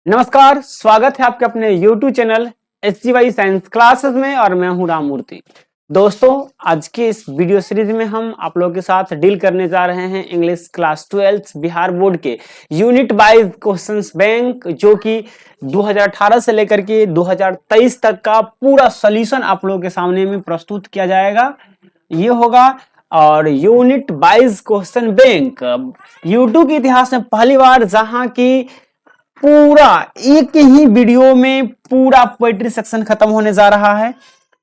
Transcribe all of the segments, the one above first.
नमस्कार, स्वागत है आपके अपने YouTube channel SGY science classes में और मैं हूं राम मूर्ति। दोस्तों, आज के इस वीडियो सीरीज में हम आप लोगों के साथ डील करने जा रहे हैं इंग्लिश क्लास 12 बिहार बोर्ड के यूनिट वाइज क्वेश्चंस बैंक, जो कि 2018 से लेकर के 2023 तक का पूरा सॉल्यूशन आप लोगों के सामने में प्रस्तुत किया जाएगा। ये होगा और unit wise question bank YouTube के इतिहास में पहली बार जहां की पूरा एक ही वीडियो में पूरा पोएट्री सेक्शन खत्म होने जा रहा है।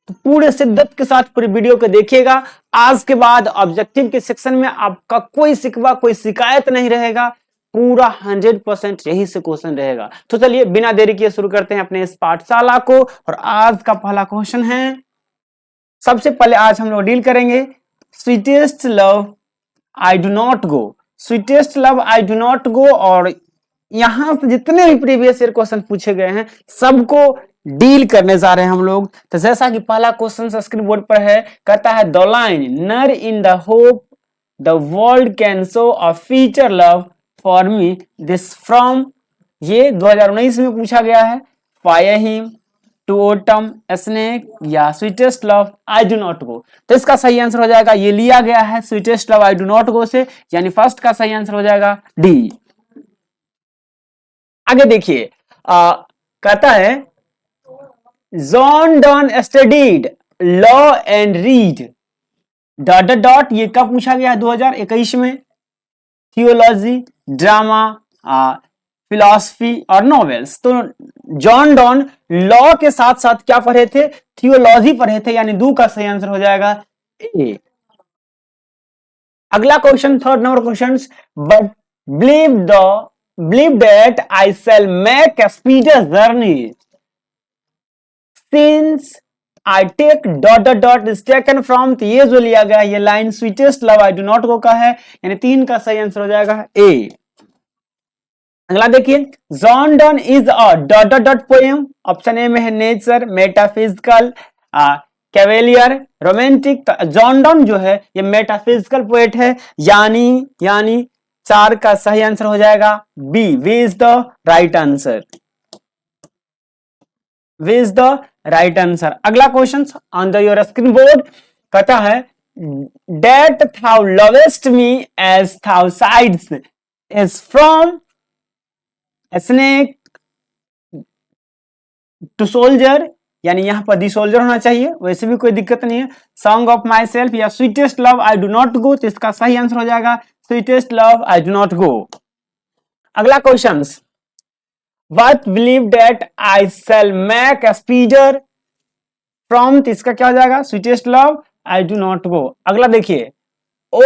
तो पूरे शिद्दत के साथ पूरी वीडियो को देखिएगा। आज के बाद ऑब्जेक्टिव के सेक्शन में आपका कोई शिकवा कोई शिकायत नहीं रहेगा, पूरा 100% यही से क्वेश्चन रहेगा। तो चलिए बिना देरी किए शुरू करते हैं अपने इस पाठशाला को। और आज का पहला क्वेश्चन है, सबसे पहले आज हम लोग डील करेंगे sweetest love I do not go. Sweetest love I do not गो, और यहां से जितने भी प्रीवियस ईयर क्वेश्चन पूछे गए हैं सबको डील करने जा रहे हैं हम लोग। तो जैसा कि पहला क्वेश्चन स्क्रीन बोर्ड पर है, कहता है the line nor in the hope the world can show a future love for me this from, ये 2019 में पूछा गया है। Fire hymn, to autumn, snake या sweetest love I do not go. तो इसका सही आंसर हो जाएगा, ये लिया गया है sweetest love I do not go से, यानी फर्स्ट का सही आंसर हो जाएगा डी। आगे देखिए, कहता है John Donne studied law and read dot dot dot, ये कब पूछा गया है? 2021 में। थियोलॉजी, ड्रामा, फिलॉसफी और नॉवेल्स। तो जॉन डॉन लॉ के साथ साथ क्या पढ़े थे? थियोलॉजी पढ़े थे, यानी दो का सही आंसर हो जाएगा ए। अगला question, third number question, but believe that I shall make a speedier journey since I take dot dot dot is taken from, तो ये जो लिया गया ये line sweetest love I do not गो का है, यानी 3 का सही आंसर हो जाएगा ए। अगला देखिए, John Donne is a dot dot dot poem. Option A में है nature, metaphysical, cavalier, romantic. John Donne जो है ये मेटाफिजिकल पोएट है, यानी 4 का सही आंसर हो जाएगा B, B is the right answer. B is the right answer. अगला question on the your screen board, कहता है that thou lovest me as thou साइड्स is from snake to soldier, यानी यहां पर दी सोल्जर होना चाहिए, वैसे भी कोई दिक्कत नहीं है। सॉन्ग ऑफ माई सेल्फ या sweetest love I do not go, तो इसका सही आंसर हो जाएगा sweetest love I do not go. अगला question, but believe that I shall make a speedier from, तो इसका क्या हो जाएगा? Sweetest love I do not go. अगला देखिए, oh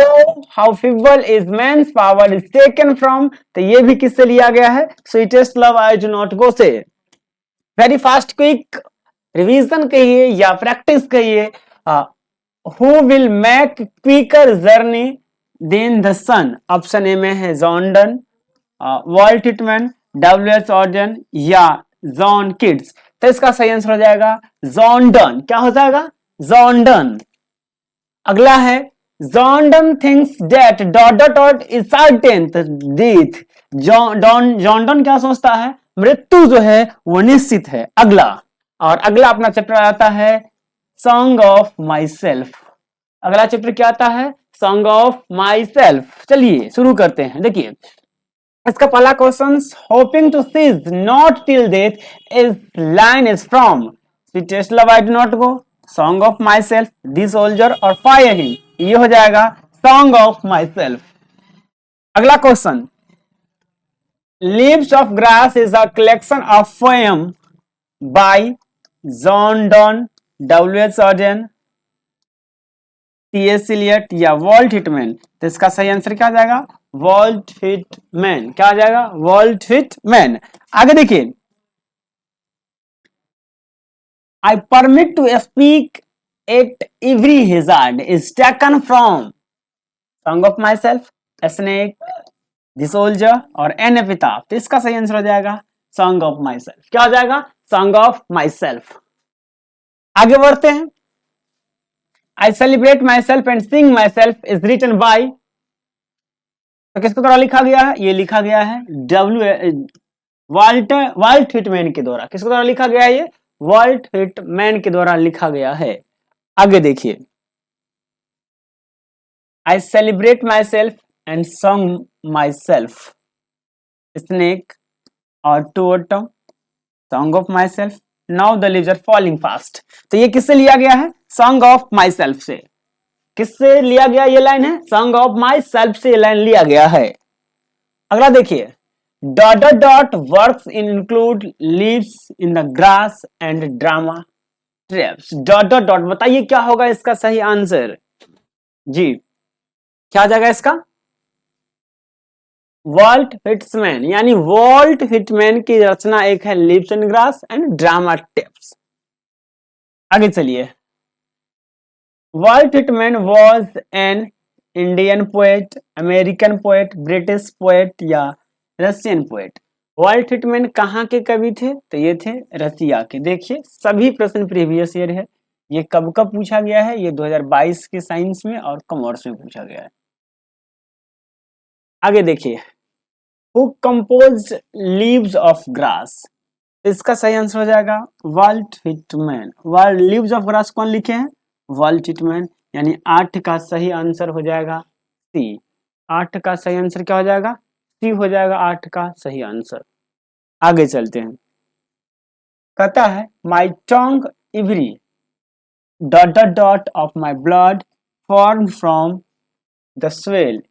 how feeble is man's power is taken from, तो ये भी किससे लिया गया है? Sweetest love I do not go से। वेरी फास्ट क्विक रिवीजन कहिए या प्रैक्टिस कहिए, who will make quicker journey than the sun. Option A में है John Donne, Walt Whitman, W H. Auden या जॉन किड्स। तो इसका सही आंसर हो जाएगा जॉन डन। क्या हो जाएगा? John Donne. अगला है, John done thinks that dot dot dot is certain death. John Donne क्या सोचता है? मृत्यु जो है वो निश्चित है। अगला अपना चैप्टर आता है सॉन्ग ऑफ माई सेल्फ। अगला चैप्टर क्या आता है? Song of my self. चलिए शुरू करते हैं। देखिए इसका पहला question, hoping to cease not till death is line is from sweetest love I do not go, song of my self, the soldier और फायर हिम। ये हो जाएगा सॉन्ग ऑफ माई सेल्फ। अगला question, leaves of grass is a collection of poem by John don, WH. Auden, T S. Eliot या Walt Whitman. तो इसका सही answer क्या आ जाएगा? Walt Whitman. क्या आ जाएगा? Walt Whitman. आगे देखिए, I permit to speak at every hazard is taken from song of my self, snake, the soldier और एन एपिताफ। तो इसका सही आंसर हो जाएगा सॉन्ग ऑफ माई सेल्फ। क्या हो जाएगा? Song of my self. आगे बढ़ते हैं, I celebrate myself and sing myself is written by, तो किसके द्वारा लिखा गया है? ये लिखा गया है वाल्ट हिटमैन के द्वारा, किसके द्वारा लिखा गया है ये? वाल्ट हिटमैन के द्वारा लिखा गया है। आगे देखिए, I celebrate myself and song myself snake और to song of my self now the leaves are falling fast. तो ये किससे लिया गया है? सॉन्ग ऑफ माई सेल्फ से। किससे लिया गया ये लाइन है? सॉन्ग ऑफ माई सेल्फ से ये लाइन लिया गया है। अगला देखिए, dot dot dot works include leaves in the grass and drama ट्रेप्स। Dot dot dot, बताइए क्या होगा इसका सही आंसर? जी, क्या आ जाएगा इसका? वॉल्ट हिटमैन, यानी वॉल्ट हिटमैन की रचना एक है leaves in grass and drama tapes. आगे चलिए, Walt Whitman was an Indian poet, American poet, British poet या रशियन पोएट। वॉल्ट हिटमैन कहाँ के कवि थे? तो ये थे रसिया के। देखिए, सभी प्रश्न प्रीवियस ईयर है। ये कब कब पूछा गया है? ये 2022 के साइंस में और कॉमर्स में पूछा गया है। आगे देखिए, who composed leaves of grass. इसका सही आंसर हो जाएगा Walt Whitman. Leaves of grass कौन लिखे हैं? वॉल्ट हिटमैन, यानी 8 का सही आंसर हो जाएगा सी। 8 का सही आंसर क्या हो जाएगा? सी हो जाएगा 8 का सही आंसर। आगे चलते हैं, कहता है my tongue every dot dot dot of my blood form from the soil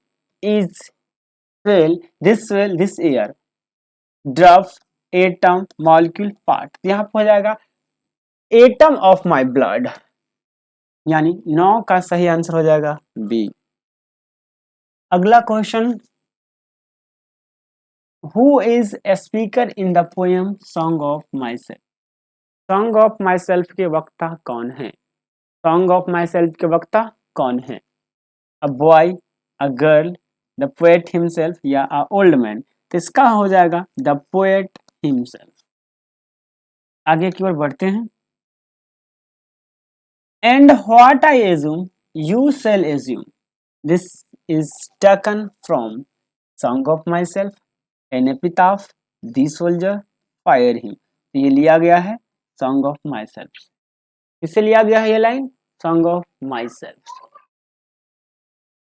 is soil this air drop atom molecule part. यहाँ पर हो जाएगा एटम ऑफ माई ब्लड, यानी 9 का सही आंसर हो जाएगा बी। अगला question, who is a speaker in the poem song of my self. Song of my self के वक्ता कौन है? सॉन्ग ऑफ माई सेल्फ के वक्ता कौन है? A boy, a girl, the poet himself या अ ओल्ड मैन। तो इसका हो जाएगा द पोएट हिमसेल्फ। आगे की ओर बढ़ते हैं, and what I assume you shall assume this is taken from song of my self, an epitaph, the soldier, fire him. तो ये लिया गया है सॉन्ग ऑफ माई सेल्फ। किससे लिया गया है ये line? Song of my self.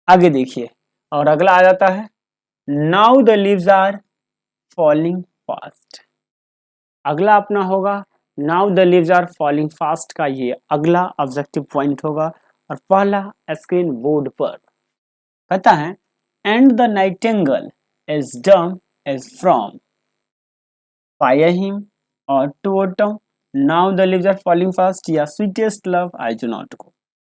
आगे देखिए, और अगला आ जाता है, now the leaves are falling fast. अगला अपना होगा now the leaves are falling fast का ये अगला ऑब्जेक्टिव पॉइंट होगा और पहला स्क्रीन बोर्ड पर कहता है, and the nightingale is dumb is from fire him और to autumn now the leaves are falling fast या sweetest love I do not go.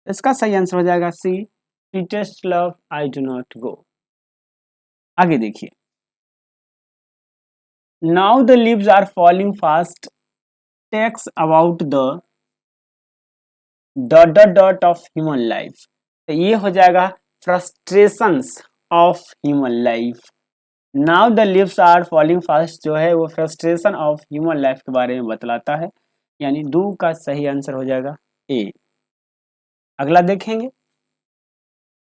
इसका सही आंसर हो जाएगा C, sweetest love I do not go. आगे देखिए, now the leaves are falling fast talks about the dot dot dot of human life. तो ये हो जाएगा frustrations of human life. Now the leaves are falling fast जो है वो frustration of human life के बारे में बतलाता है, यानी 2 का सही आंसर हो जाएगा ए। अगला देखेंगे,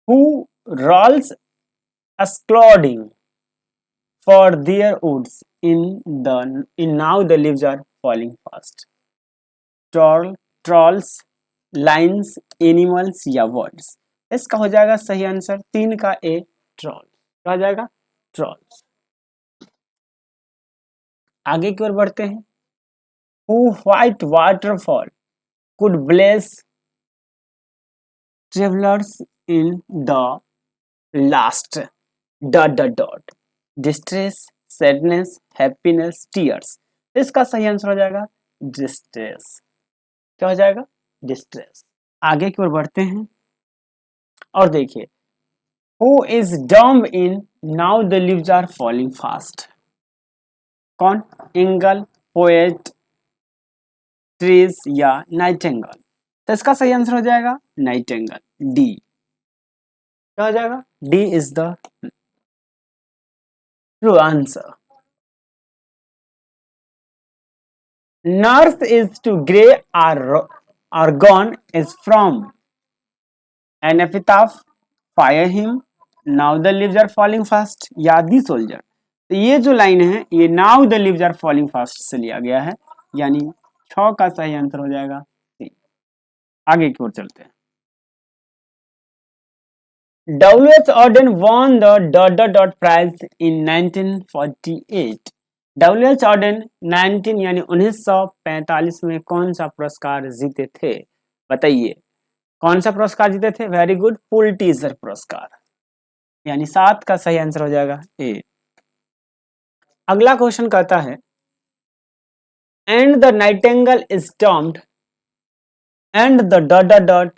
who rolls scolding for their woods in now the leaves are falling fast. Trolls, lions, animals या वर्ड्स। इसका हो जाएगा सही आंसर 3 का ए, ट्रॉल। क्या हो जाएगा? ट्रॉल्स। आगे की ओर बढ़ते हैं, who white waterfall could bless travellers in the last dot dot dot distress, sadness, happiness, tears. इसका सही आंसर हो जाएगा डिस्ट्रेस। क्या हो जाएगा? डिस्ट्रेस। आगे की ओर बढ़ते हैं और देखिए, who is dumb in now the leaves are falling fast. कौन? एंगल, पोएट, ट्रीज या नाइटिंगेल। तो इसका सही आंसर हो जाएगा नाइटिंगेल, डी। क्या हो जाएगा? D is the true answer. North is to grey or gone is from an epitaph, fire him, now the leaves are falling fast या दी सोल्जर। तो ये जो लाइन है ये now the leaves are falling fast से लिया गया है, यानी 6 का सही आंसर हो जाएगा सी। आगे की ओर चलते हैं। W.H. Auden won the ... prize in 1948। W.H. Auden 19 यानी 1945 में कौन सा पुरस्कार जीते थे? बताइए कौन सा पुरस्कार जीते थे? वेरी गुड, पुलिट्जर पुरस्कार, यानी 7 का सही आंसर हो जाएगा ए। अगला क्वेश्चन कहता है and the nightingale is termed and the ...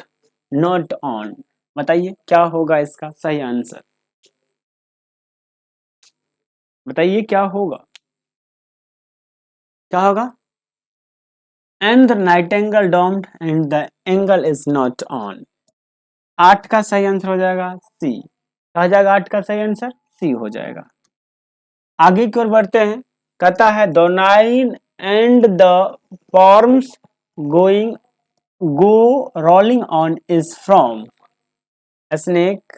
not on. बताइए क्या होगा इसका सही आंसर? बताइए क्या होगा, क्या होगा? And the nightingale doomed and the angel is not on. 8 का सही आंसर हो जाएगा सी। क्या हो जाएगा 8 का सही आंसर? सी हो जाएगा। आगे की ओर बढ़ते हैं। कहता है the nine and the forms going go rolling on is from snake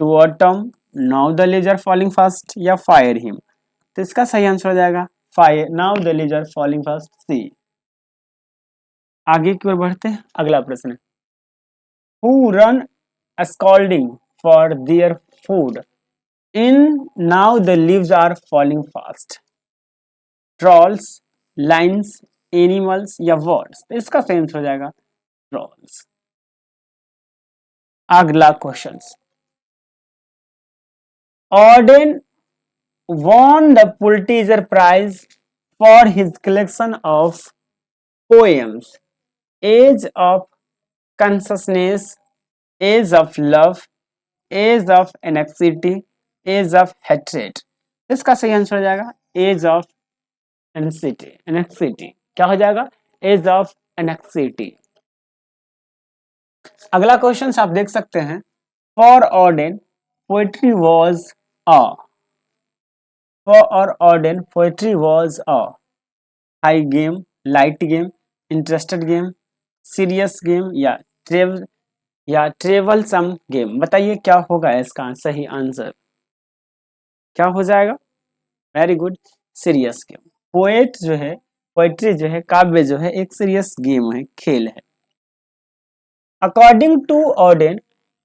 to autumn now the leaves are falling fast या फायर हिम। तो इसका सही आंसर हो जाएगा fire, now the leaves are falling fast, C. आगे की ओर बढ़ते हैं। अगला प्रश्न, who run scolding for their food in now the leaves are falling fast? Trolls, lions, animals या वर्ड्स? तो इसका सही आंसर हो जाएगा ट्रॉल्स। अगला question, ordained won the Pulitzer Prize for his collection of poems Age of Consciousness, Age of Love, Age of Anxiety, Age of Hatred। इसका सही answer हो जाएगा एज ऑफ एनेक्सिटी। क्या हो जाएगा? Age of anxiety. अगला question आप देख सकते हैं, for Auden poetry was a, for Auden poetry was a high game, light game, interested game, serious game या ट्रेवल सम गेम। बताइए क्या होगा इसका सही आंसर? क्या हो जाएगा? Very good, serious game. Poet जो है, पोएट्री जो है, काव्य जो है, एक सीरियस गेम है, खेल है। According to Auden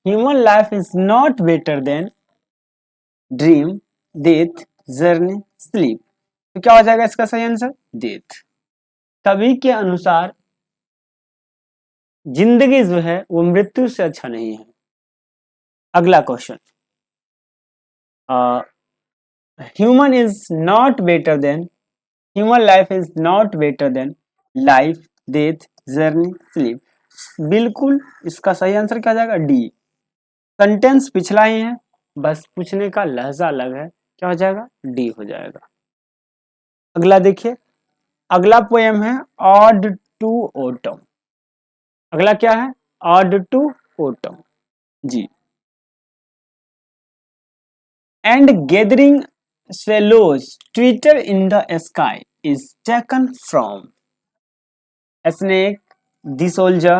human life is not better than dream, death, journey, sleep. तो क्या हो जाएगा इसका सही आंसर? डेथ। कवि के अनुसार जिंदगी जो है वो मृत्यु से अच्छा नहीं है। अगला question, human is not better then, human life is not better then life, death, journey, sleep. बिल्कुल इसका सही आंसर क्या जाएगा? डी। सेंटेंस पिछला ही है, बस पूछने का लहजा अलग है। क्या हो जाएगा? डी हो जाएगा। अगला देखिए, अगला पोएम है ऑड टू ऑटम। अगला क्या है? ऑड टू ऑटम, जी। And gathering swallows twitter in the sky is taken from snake, the soldier,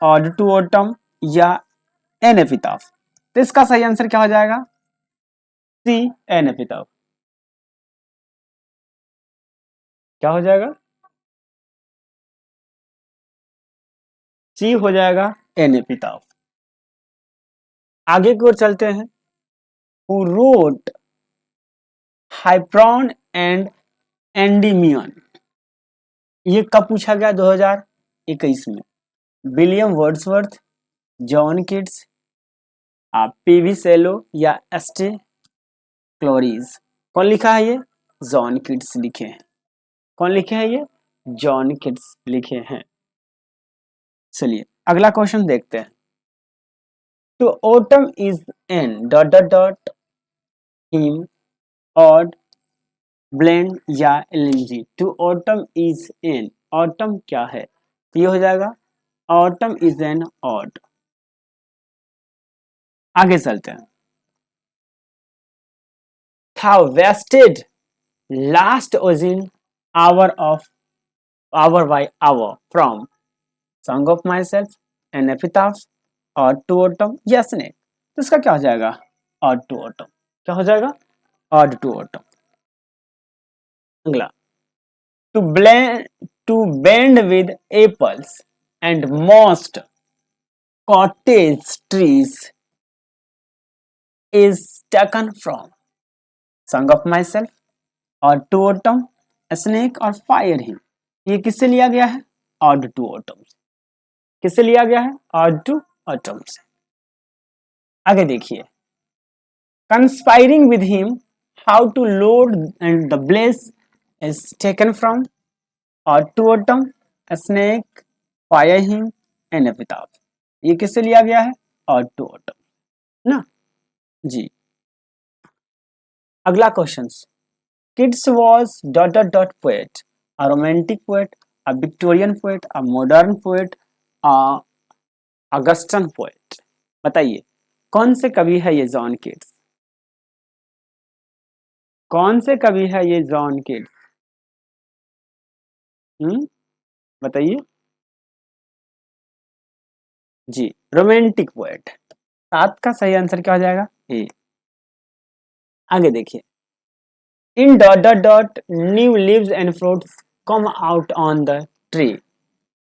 ode to autumn या एन एपिताफ। तो इसका सही आंसर क्या हो जाएगा? C, an epitaph. क्या हो जाएगा? सी हो जाएगा, एन एपिताफ। आगे की ओर चलते हैं। Who wrote Hyperion and Endymion? ये कब पूछा गया? 2021 में। William Wordsworth, John Keats, PB Shelley या एस्टे क्लोरीज? कौन लिखा है ये? जॉन किट्स लिखे हैं। कौन लिखे हैं ये? जॉन किट्स लिखे हैं। चलिए अगला क्वेश्चन देखते हैं। To autumn is an ... hymn, ode, blend या elegy? To autumn is an, autumn क्या है? तो ये हो जाएगा ऑटम इज एन ऑड। आगे चलते हैं। Thou wasted last oozing hour by hour from song of my self, an epitaph, और टू ऑटम या स्नेक? तो इसका क्या हो जाएगा? Ode to autumn. क्या हो जाएगा? Ode to autumn. अगला, to blend to bend with apples and most cottage trees is taken from Song of Myself और टू ऑटम, स्नेक और फायर हिम। ये किससे लिया गया है? Ode to autumn. किससे लिया गया है? ऑड टू ऑटम से। आगे देखिए, conspiring with him, how to load and the bless is taken from ode to autumn, snake, fire him and epitaph. ये किससे लिया गया है? ऑड टू ऑटम ना जी। अगला question, kids was dot dot dot poet, a romantic poet, a Victorian poet, a modern poet, a Augustan poet। बताइए कौन से कवि है ये जॉन किड्स? कौन से कवि है ये जॉन किड्स? बताइए जी, रोमांटिक पोएट। 7 का सही आंसर क्या हो जाएगा? ए। आगे देखिए, इन dot dot dot new leaves and fruits come out on the tree,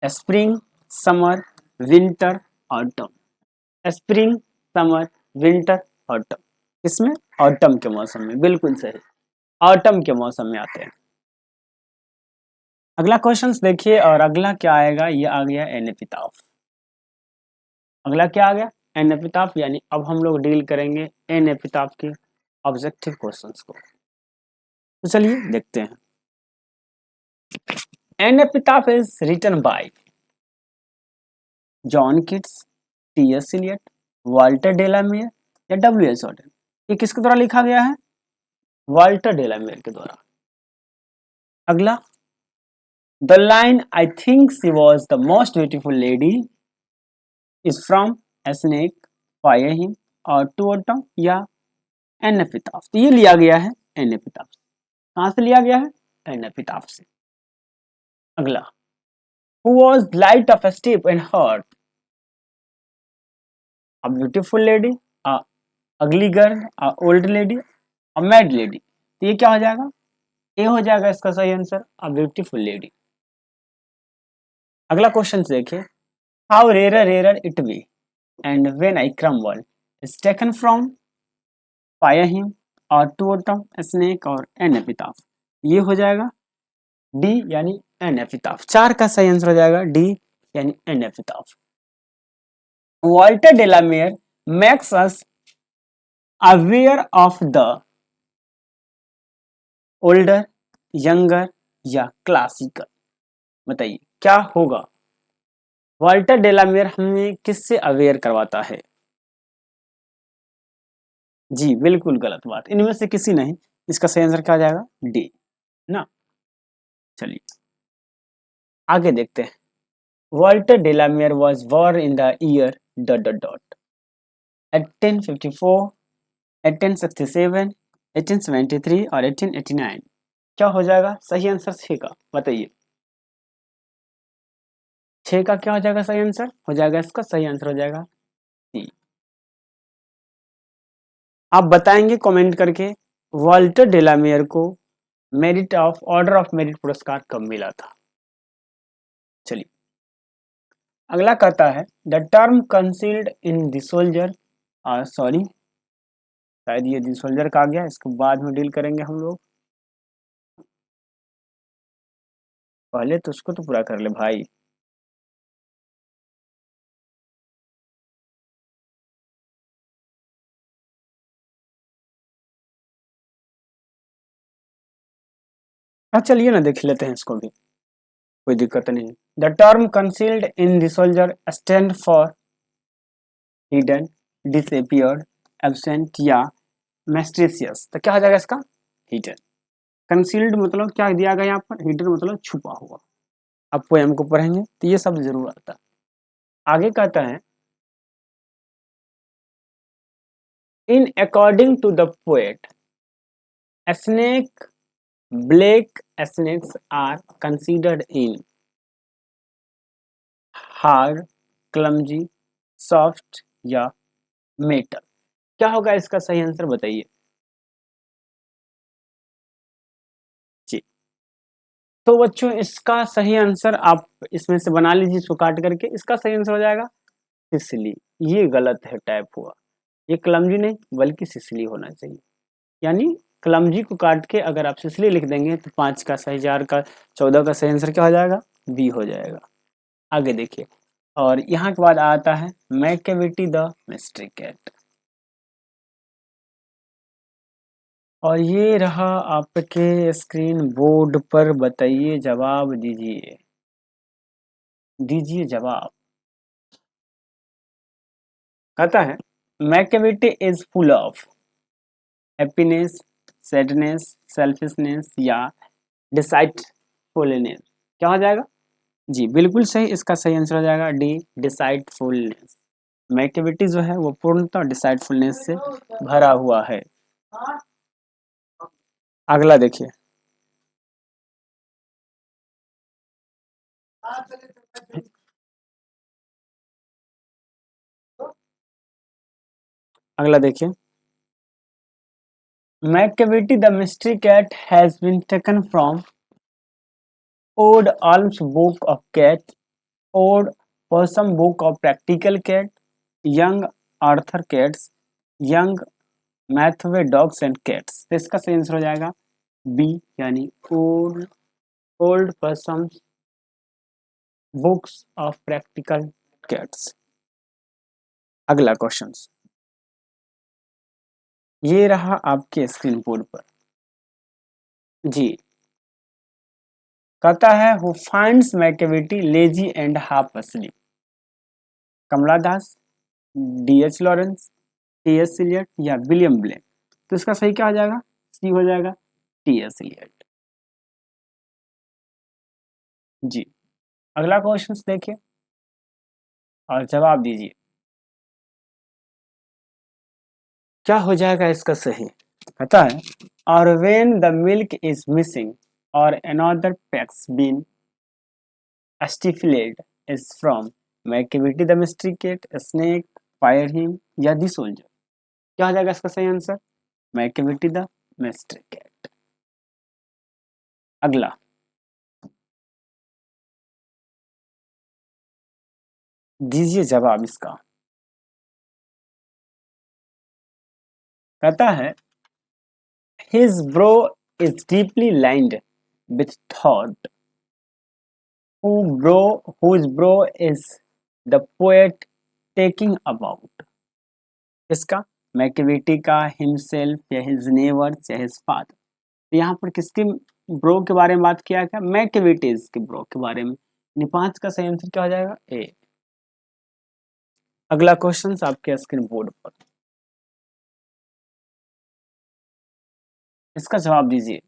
spring, summer, winter, autumn. Spring, summer, winter, autumn. इसमें ऑटम के मौसम में, बिल्कुल सही, ऑटम के मौसम में आते हैं। अगला क्वेश्चन देखिए, और अगला क्या आएगा? ये आ गया एन एपिटाफ। अगला क्या आ गया? एन एपिटाफ, यानी अब हम लोग डील करेंगे एन एपिटाफ के ऑब्जेक्टिव क्वेश्चंस को। तो चलिए देखते हैं। An epitaph is written by John Keats, T S Eliot, Walter de la Mare या डब्ल्यू एस ऑर्डन। ये किसके द्वारा लिखा गया है? वाल्टर डेलामियर के द्वारा। अगला, the line I think she was the most beautiful lady is from snake, fire him और टू ऑटम या एन एपिटाफ। तो ये लिया गया है एन एपिटाफ। कहां से लिया गया है? एन एपिटाफ से। अगला, who was light of step and heart, a beautiful lady, a ugly girl, a old lady, a mad lady. तो ये क्या हो जाएगा? ए हो जाएगा इसका सही आंसर, अ ब्यूटीफुल लेडी। अगला क्वेश्चन देखिए, how rare rare it be and when I crumble is taken from fire him और टू ऑटम, स्नेक और एन एपिटाफ। ये हो जाएगा डी, यानी एन एपिटाफ। 4 का सही आंसर हो जाएगा डी, यानी an epitaph. Walter de la Mare makes us aware of the older, younger या क्लासिकल। बताइए क्या होगा? वाल्टर डेलामियर हमें किससे अवेयर करवाता है? जी बिल्कुल गलत बात, इनमें से किसी नहीं। इसका सही आंसर क्या आ जाएगा? डी ना। चलिए आगे देखते हैं। Walter de la Mare was born in the year dot dot dot 1854, 1867, 1873 और 1889। क्या हो जाएगा सही आंसर? 6 का। बताइए 6 का क्या हो जाएगा सही आंसर? हो जाएगा इसका सही आंसर हो जाएगा सी। आप बताएंगे कमेंट करके वाल्टर डेलामियर को merit of order of merit पुरस्कार कब मिला था? चलिए अगला कहता है, the term concealed in the soldier, sorry शायद ये द सोल्जर का आ गया, इसको बाद में डील करेंगे हम लोग। पहले तो उसको तो पूरा कर ले भाई। हाँ चलिए ना देख लेते हैं इसको भी, कोई दिक्कत नहीं। The term concealed in the soldier stand for hidden, disappeared, absent या मिस्टीरियस। तो क्या हो जाएगा इसका? हिडन। कंसील्ड मतलब क्या दिया गया यहाँ पर? हिडन मतलब छुपा हुआ। अब पोएम को पढ़ेंगे तो ये सब जरूर आता है। आगे कहता है, in according to the poet, snake, black snakes are considered in hard, clumsy, soft या मेटल। क्या होगा इसका सही आंसर? बताइए जी। तो बच्चों इसका सही आंसर आप इसमें से बना लीजिए, इसको काट करके। इसका सही आंसर हो जाएगा सिसिली। ये गलत है, टाइप हुआ। ये क्लमजी नहीं बल्कि सिसिली होना चाहिए। यानी क्लमजी को काट के अगर आप सिसिली लिख देंगे तो 5 का सही, 4 का, 14 का सही आंसर क्या हो जाएगा? बी हो जाएगा। आगे देखिए, और यहाँ के बाद आता है मैकेविटी द मिस्ट्री कैट। और ये रहा आपके स्क्रीन बोर्ड पर, बताइए, जवाब दीजिए, दीजिए जवाब। कहता है Macavity is full of happiness, sadness, selfishness या डिसाइटफुलनेस। क्या हो जाएगा? जी बिल्कुल सही, इसका सही आंसर हो जाएगा डी, डिसाइटफुलनेस। मैकेविटी जो है वो पूर्णतः डिसाइटफुलनेस से भरा हुआ है। अगला देखिए, अगला देखिए, Macavity the mystery cat has been taken from old alms book of cat, old possum book of practical cat, young Arthur cats, young Matthew dogs and cats. तो इसका सही आंसर हो जाएगा बी, यानी old old possum books of practical cats. अगला question ये रहा आपके स्क्रीन बोर्ड पर। जी, कहता है who finds Macavity lazy and half asleep? Kamala Das, D H. Lawrence, T S. Eliot या विलियम ब्लेक। तो इसका सही क्या हो जाएगा? सी हो जाएगा, टी.एस. इलियट। जी, अगला क्वेश्चन देखिए और जवाब दीजिए, क्या हो जाएगा इसका सही? कहता है और when the milk is missing or another Peke's been stifled is from Macavity the mystery cat, snake, fire hymn या दी सोल्जर। क्या हो जाएगा इसका सही answer? Macavity the mystery cat. अगला, दीजिए जवाब इसका। कहता है his brow is deeply lined with thought, whose brow is the poet taking about। इसका मैकेविटी का, हिमसेल्फ या हिज नेवर्स या हिज फादर। तो यहाँ पर किसके ब्रो के बारे में बात किया गया? मैकेविटीज के ब्रो के बारे में। निपात का सही आंसर क्या हो जाएगा? ए। अगला क्वेश्चन आपके स्क्रीन बोर्ड पर, इसका जवाब दीजिए।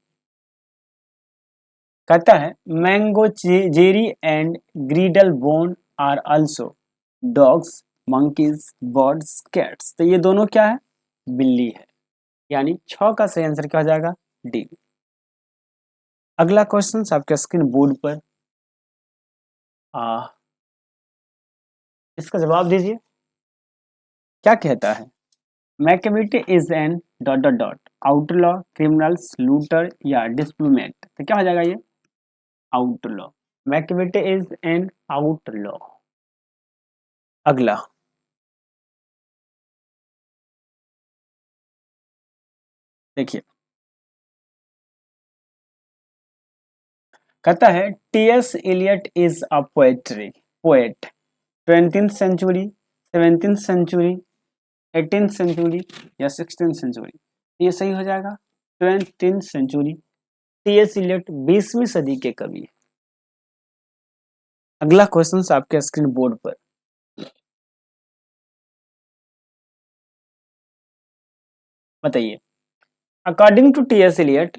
कहता है Mungojerrie and Griddlebone are also dogs, monkeys, birds, cats. तो ये दोनों क्या है? बिल्ली है। यानी 6 का सही आंसर क्या हो जाएगा? डी। अगला क्वेश्चन आपके स्क्रीन बोर्ड पर, इसका जवाब दीजिए। क्या कहता है? Macavity is an dot dot dot outlaw, criminals, looter या डिस्प्यूमेट। तो क्या हो जाएगा ये? Outlaw. Macavity is an outlaw. अगला देखिए, कहता है T S. Eliot is a poetry poet 20th century, 17th century, 18th century या 16th सेंचुरी। ये सही हो जाएगा 20th सेंचुरी। टी.एस. इलियट 20वीं सदी के कवि है। अगला क्वेश्चन आपके स्क्रीन बोर्ड पर, बताइए। According to T S. Eliot,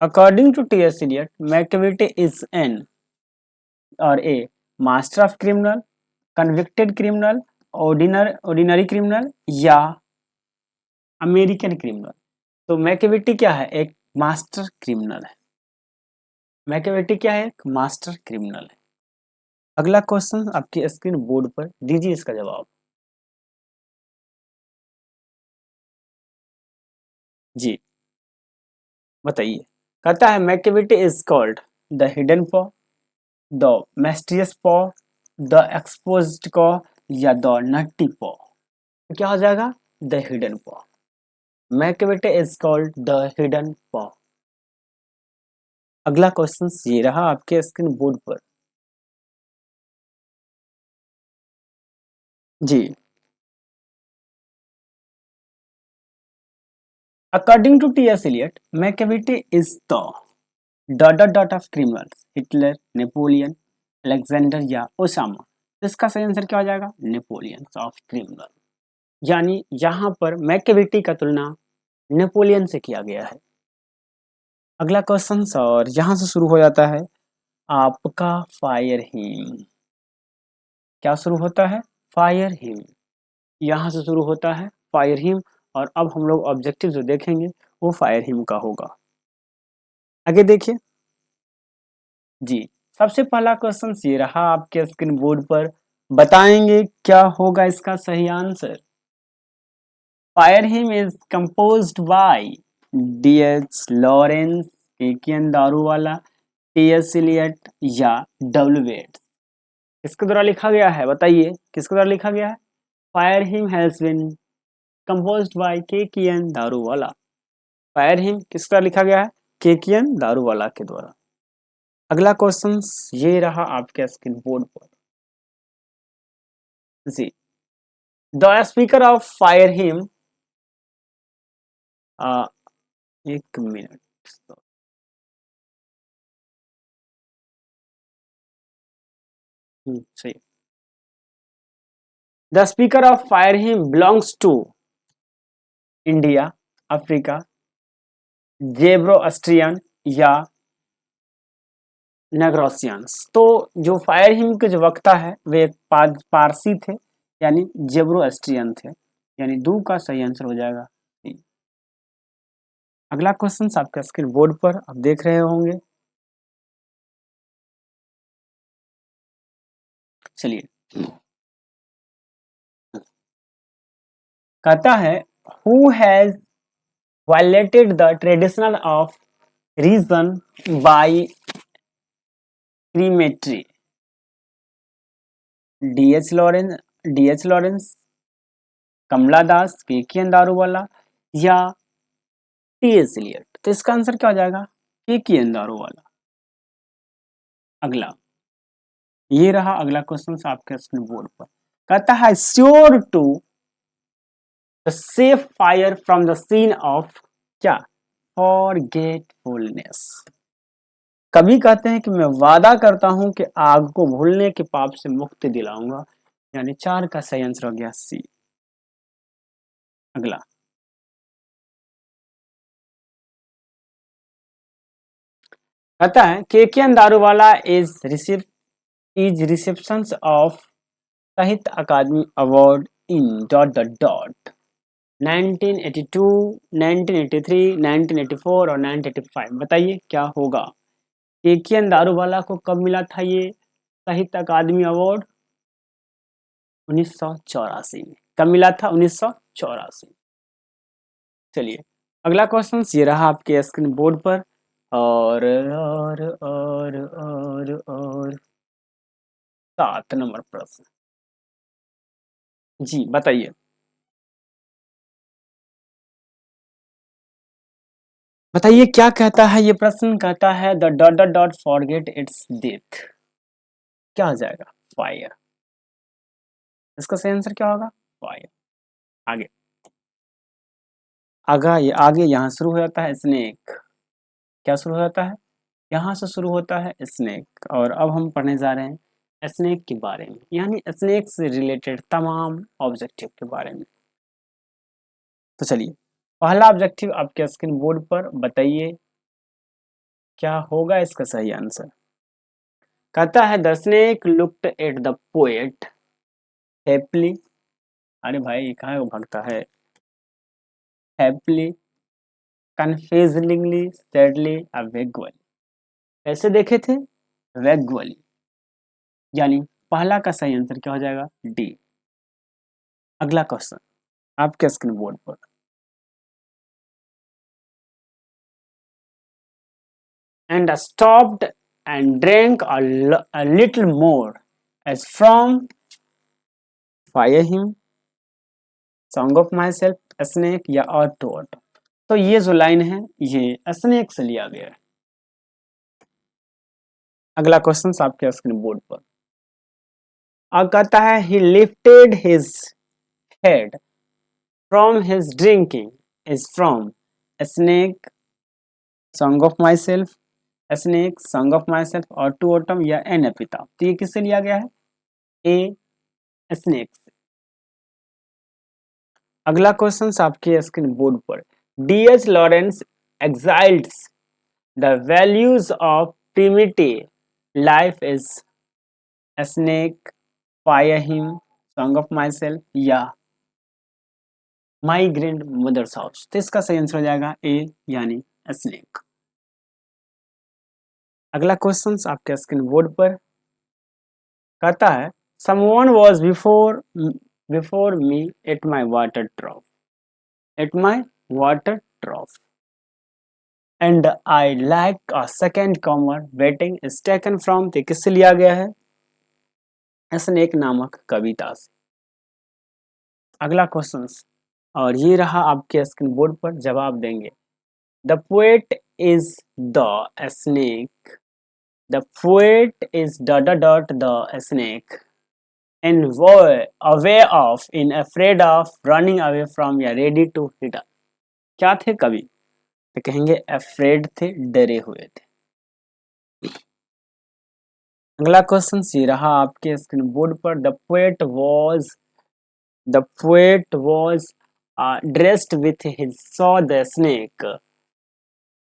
according to T S. Eliot Macavity is an or a master of criminal, convicted criminal, ordinary criminal या अमेरिकन क्रिमिनल। तो मैकेविटी क्या है? एक मास्टर क्रिमिनल है। मैकेविटी क्या है? एक मास्टर क्रिमिनल है। अगला क्वेश्चन आपकी स्क्रीन बोर्ड पर, दीजिए इसका जवाब। जी बताइए। कहता है Macavity is called the hidden paw, the mysterious paw, the exposed paw या द नट्टी पॉ। क्या हो जाएगा? The hidden paw. Macavity is called the hidden paw. अगला क्वेश्चन ये रहा आपके स्क्रीन बोर्ड पर। जी, according to T S Eliot Macavity is the dot dot dot of criminals, Hitler, Napoleon, Alexander या ओसामा। इसका सही आंसर क्या हो जाएगा? Napoleon of criminal. यानी यहाँ पर मैकेविटी का तुलना नेपोलियन से किया गया है। अगला क्वेश्चन और यहाँ से शुरू हो जाता है आपका फायर हिम। क्या शुरू होता है? Fire him. यहाँ से शुरू होता है फायर हिम और अब हम लोग ऑब्जेक्टिव जो देखेंगे वो फायर हिम का होगा। आगे देखिए जी, सबसे पहला क्वेश्चन ये रहा आपके स्क्रीन बोर्ड पर। बताएंगे क्या होगा इसका सही answer. Fire him is composed by D H. Lawrence, K N. Daruwalla, T S. Eliot या डब्ल्यू. वेट्स। किसके द्वारा लिखा गया है? बताइए किसके द्वारा लिखा गया है? Fire him has been composed by K N. Daruwalla. Fire him किस द्वारा लिखा गया है? के.एन. दारूवाला के द्वारा। अगला क्वेश्चन ये रहा आपके स्क्रीन बोर्ड पर जी, the speaker of fire hymn, एक मिनट सही। The speaker of fire hymn belongs to India, Africa, Zoroastrian या नेग्रोसियंस। तो जो फायर हिम के जो वक्ता है वे एक पारसी थे, यानी जेब्रोस्ट्रियन थे, यानी दू का सही आंसर हो जाएगा। अगला क्वेश्चन आपके स्क्रीन बोर्ड पर आप देख रहे होंगे। चलिए, कहता है who has violated the traditional of reason by crematory. D H Lawrence, Kamala Das, K N. Daruwalla या टी.एस. इलियट। तो इसका आंसर क्या हो जाएगा? के.एन. दारूवाला। अगला ये रहा अगला क्वेश्चन आपके स्क्रीन बोर्ड पर। कहता है sure to the safe fire from the scene of क्या? फॉरगेटफुलनेस। कभी कहते हैं कि मैं वादा करता हूं कि आग को भूलने के पाप से मुक्ति दिलाऊंगा, यानी 4 का सही आंसर हो गया सी। अगला कहता है K N. Daruwalla is reception of Sahitya Akademi award in dot dot dot 1982, 1983, 1984 और 1985। बताइए क्या होगा? के.एन. दारूवाला को कब मिला था ये साहित्य अकादमी अवार्ड? 1984 में। कब मिला था? 1984। चलिए, अगला क्वेश्चन ये रहा आपके स्क्रीन बोर्ड पर और 7 नंबर प्रश्न। जी बताइए। बताइए क्या कहता है ये प्रश्न? कहता है the dot dot dot forget it's death. क्या हो जाएगा? फायर। इसका सही आंसर क्या होगा? फायर। आगे आगे यहाँ शुरू हो जाता है स्नेक। क्या शुरू हो जाता है? यहाँ से शुरू होता है स्नेक और अब हम पढ़ने जा रहे हैं स्नेक के बारे में, यानी स्नेक से रिलेटेड तमाम ऑब्जेक्टिव के बारे में। तो चलिए, पहला ऑब्जेक्टिव आपके स्क्रीन बोर्ड पर बताइए क्या होगा इसका सही आंसर। कहता है the snake looked at the poet happily. अरे भाई कहाँ वो भागता है? हैप्पीली, कन्फ्यूजिंगली, सैडली और वेगुअली। ऐसे देखे थे? वेगुअली। यानी पहला का सही आंसर क्या हो जाएगा? डी। अगला क्वेश्चन आपके स्क्रीन बोर्ड पर। and stopped and drank a little more as from fire him, song of my self, snake या और टू ऑटो। तो ये जो लाइन है ये स्नेक से लिया गया है। अगला क्वेश्चन आपके स्क्रीन बोर्ड पर और कहता है ही lifted his head from his drinking is from snake, song of my self, snake, song of my self और टू ऑटम या एन एपिता। तो ये किससे लिया गया है? ए स्नेक से। अगला क्वेश्चन आपके स्क्रीन बोर्ड पर D H. Lawrence exiles the values of primitive life is snake, fire hymn, song of my self या माई ग्रैंड मदर्स हाउस। तो इसका सही आंसर हो जाएगा ए यानी स्नेक। अगला क्वेश्चन आपके स्क्रीन बोर्ड पर कहता है someone was before me at my water trough and I like a second comer waiting is taken from, तो किससे लिया गया है? स्नेक नामक कविता से। अगला क्वेश्चन और ये रहा आपके स्क्रीन बोर्ड पर, जवाब देंगे। The poet is the snake, the poet is dot the snake and aware of, in afraid of, running away from या ready to hit। क्या थे कवि? तो कहेंगे afraid थे, डरे हुए थे। अगला क्वेश्चन ये रहा आपके स्क्रीन बोर्ड पर the poet was dressed with his saw the snake,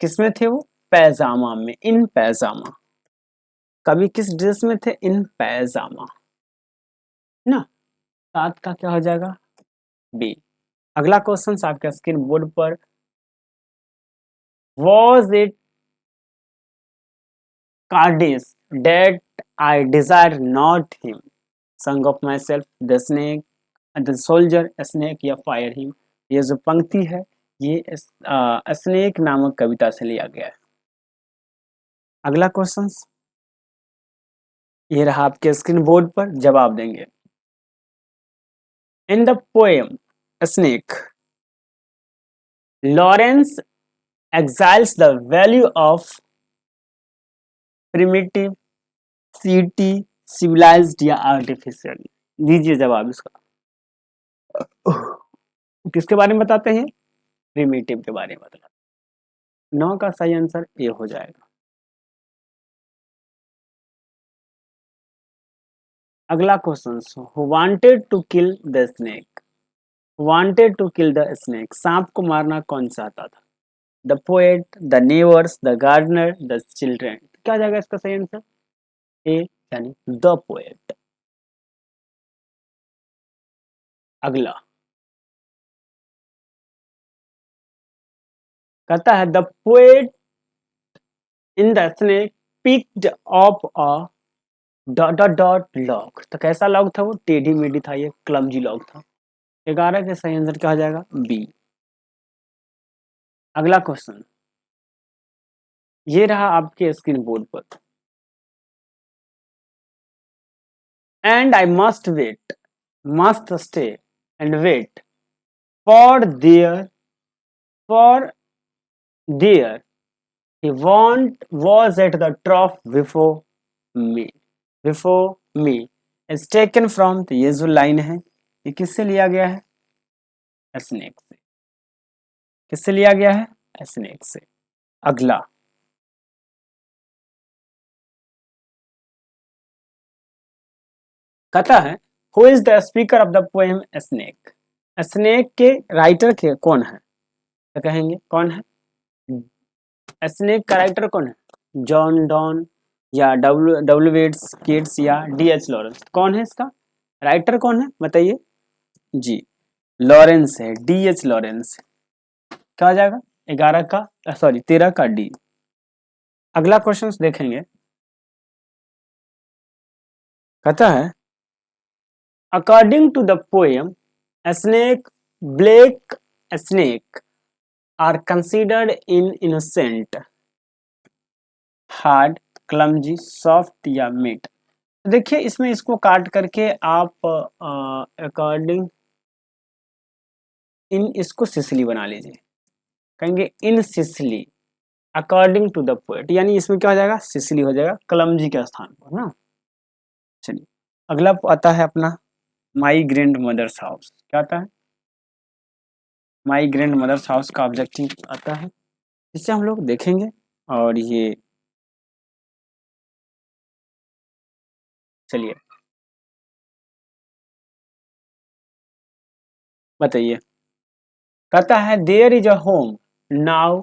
किसमें थे वो? पैजामा में, इन पैजामा। कवि किस ड्रेस में थे? इन पैजामा ना। सात का क्या हो जाएगा? बी। अगला क्वेश्चन आपके स्क्रीन बोर्ड पर was it Cardis that I desire not him, song of myself, the snake, the soldier, snake या fire him। ये जो पंक्ति है ये स्नेक नामक कविता से लिया गया है। अगला क्वेश्चन ये रहा आपके स्क्रीन बोर्ड पर, जवाब देंगे। In the poem snake Lawrence exiles the value of primitive, city, civilized या artificial। दीजिए जवाब इसका। किसके बारे में बताते हैं? प्रिमिटिव के बारे में बताते हैं। 9 का सही आंसर ए हो जाएगा। अगला question who wanted to kill the snake, wanted to kill the snake, सांप को मारना कौन चाहता था? The poet, the neighbours, the gardener, the children. क्या हो जाएगा इसका सही आंसर? ए यानी द पोएट। अगला कहता है the poet in the snake picked up a dot log. तो कैसा लॉग था वो? टेढ़ी मेढ़ी था, ये क्लमजी लॉग था। 11 के सही आंसर क्या हो जाएगा? बी। अगला क्वेश्चन ये रहा आपके स्क्रीन बोर्ड पर and I must stay and wait for there he was at the trough before me is taken from। तो ये जो लाइन है ये किससे लिया गया है? स्नेक से। किससे लिया गया है? स्नेक से। अगला कहता है who is the speaker of the poem snake. Snake के राइटर के कौन है? तो कहेंगे कौन है? स्नेक का राइटर कौन है? जॉन डॉन या डब्ल्यू किड्स या डी.एच. लॉरेंस। कौन है इसका राइटर? कौन है बताइए? जी लॉरेंस है, डी.एच. लॉरेंस। क्या हो जाएगा? 11 का सॉरी 13 का डी। अगला क्वेश्चन देखेंगे, कहता है according to the poem snake, black snake are considered in innocent. Hard, clumsy, soft या मीट। देखिए इसमें इसको काट करके आप अकॉर्डिंग इन इसको सिसिली बना लीजिए, कहेंगे in Sicily according to the poet, यानी इसमें क्या हो जाएगा, सिसिली हो जाएगा क्लमजी के स्थान पर ना। चलिए अगला आता है अपना माई ग्रैंड मदर्स हाउस। क्या आता है, माई ग्रैंड मदर्स हाउस का ऑब्जेक्टिव आता है, इससे हम लोग देखेंगे। और ये चलिए बताइए, कहता है there is a home now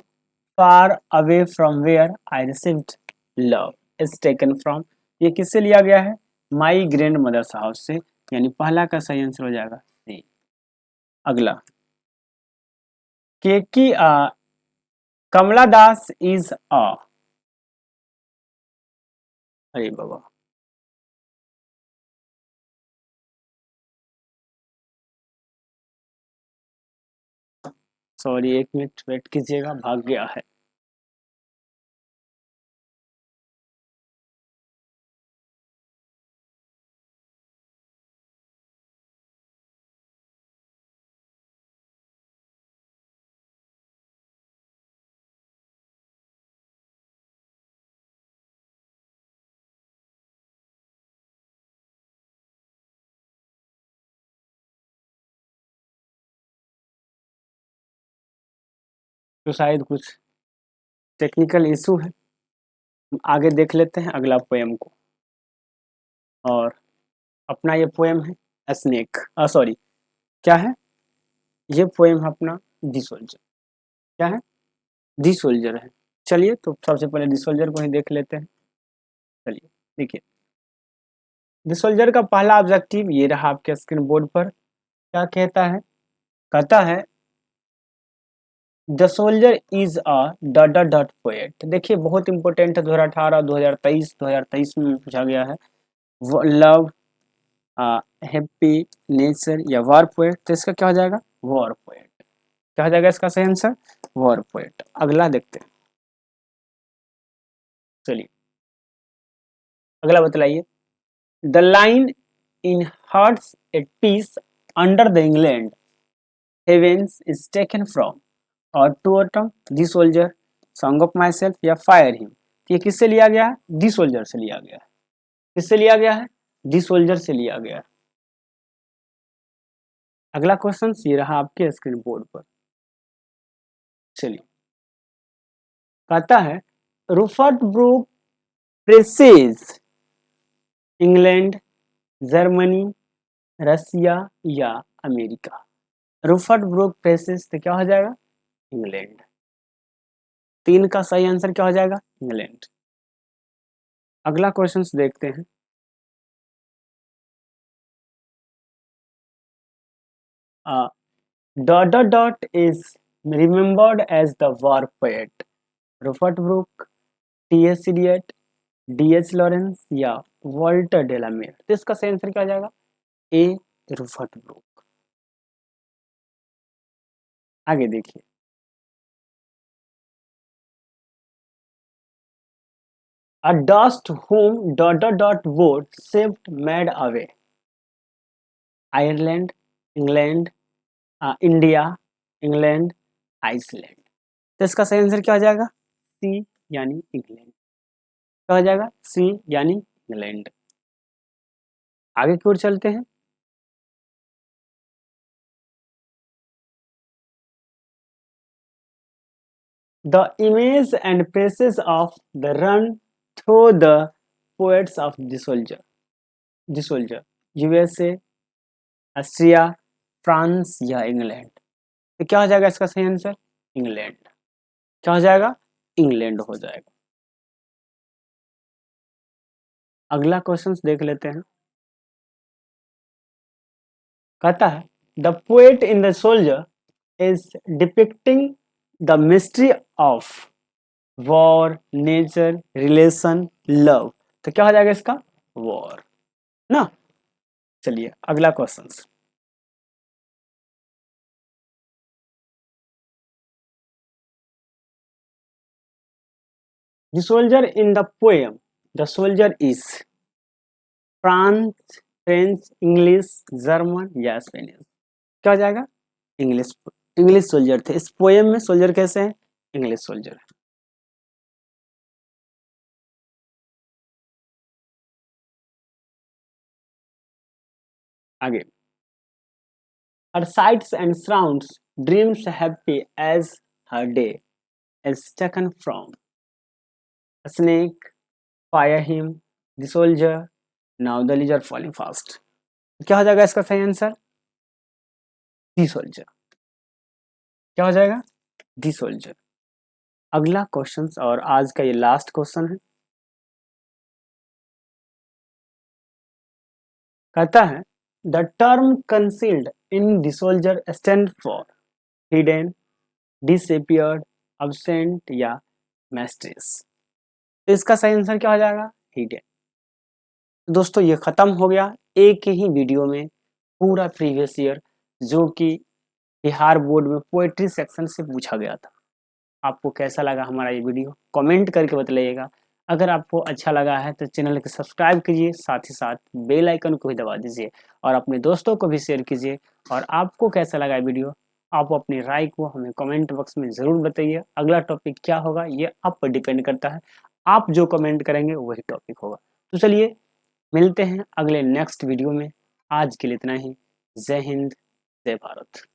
far away from where I received love is taken from. ये किससे लिया गया है, माई ग्रैंड मदर्स हाउस से, यानी पहला का सही आंसर हो जाएगा सी। अगला केकी कमला दास इज अ, अरे बाबा सॉरी, एक मिनट वेट कीजिएगा, भाग गया है। तो शायद कुछ टेक्निकल इशू है, हम आगे देख लेते हैं अगला पोएम को। और अपना ये पोएम है स्नेक, सॉरी क्या है, ये पोएम है अपना दी सोल्जर। क्या है, दी सोल्जर है। चलिए तो सबसे पहले दी सोल्जर को ही देख लेते हैं। चलिए देखिए, दी सोल्जर का पहला ऑब्जेक्टिव ये रहा आपके स्क्रीन बोर्ड पर। क्या कहता है, कहता है the soldier is a dot dot dot poet. देखिए बहुत इंपॉर्टेंट है, 2018 2023 में पूछा गया है। लव, हैप्पी, नेचर या वॉर पोएट, तो इसका क्या हो जाएगा, वॉर पोएट। क्या हो जाएगा इसका सही आंसर, वॉर पोएट। अगला देखते हैं, चलिए अगला बतलाइए, the line in hearts at peace under the England heavens is taken from or to autumn, the soldier, song of my self या फायर हिम। ये किससे लिया गया है, दी सोल्जर से लिया गया है। किससे लिया गया है, दी सोल्जर से लिया गया है। अगला क्वेश्चन ये रहा आपके स्क्रीन बोर्ड पर। चलिए कहता है रूफर्ट ब्रूक प्रेसेज इंग्लैंड, जर्मनी, रसिया या अमेरिका। रूफर्ट ब्रूक प्रेसेज तो क्या हो जाएगा, इंग्लैंड। तीन का सही आंसर क्या हो जाएगा, इंग्लैंड। अगला क्वेश्चन देखते हैं, dot dot dot is remembered as the war poet, Rupert Brooke, T S Eliot, D H Lawrence या वॉल्टर डेलामेर। तो इसका सही आंसर क्या हो जाएगा, ए रूफर्ट ब्रूक। आगे देखिए, a dust whom dot dot dot would shift made away, Ireland, England, India, England, Iceland. तो इसका सही आंसर क्या हो जाएगा, सी यानी इंग्लैंड। क्या हो जाएगा, सी यानी इंग्लैंड। आगे की ओर चलते हैं, the image and phrases of the run through the poets of the soldier, USA, Austria, France या इंग्लैंड। तो क्या हो जाएगा इसका सही आंसर, इंग्लैंड। क्या हो जाएगा, इंग्लैंड हो जाएगा। अगला क्वेश्चन देख लेते हैं, कहता है the poet in the soldier is depicting the mystery of war, nature, relation, love. तो क्या हो जाएगा इसका, वॉर ना। चलिए अगला question, the soldier in the poem the soldier is France, French, English, German या स्पेनिश? क्या हो जाएगा? इंग्लिश। इंग्लिश सोल्जर थे इस पोएम में। सोल्जर कैसे हैं? English soldier. आगे, her sights and sounds dreams happy as her day is taken from a snake, fire him, the soldier, now the lizard falling fast। क्या हो जाएगा इसका सही आंसर? दी सोल्जर। क्या हो जाएगा? दी सोल्जर। अगला क्वेश्चन और आज का ये लास्ट क्वेश्चन है। कहता है the term concealed in the soldier stand for hidden, disappeared, absent या मिस्ट्रेस। तो इसका सही आंसर क्या हो जाएगा? हिडन। दोस्तों ये खत्म हो गया एक ही वीडियो में पूरा प्रीवियस ईयर जो कि बिहार बोर्ड में पोएट्री सेक्शन से पूछा गया था। आपको कैसा लगा हमारा ये वीडियो कमेंट करके बताइएगा। अगर आपको अच्छा लगा है तो चैनल को सब्सक्राइब कीजिए, साथ ही साथ बेल आइकन को भी दबा दीजिए और अपने दोस्तों को भी शेयर कीजिए। और आपको कैसा लगा वीडियो आप अपनी राय को हमें कमेंट बॉक्स में ज़रूर बताइए। अगला टॉपिक क्या होगा ये आप पर डिपेंड करता है, आप जो कमेंट करेंगे वही टॉपिक होगा। तो चलिए मिलते हैं अगले नेक्स्ट वीडियो में। आज के लिए इतना ही। जय हिंद, जय भारत।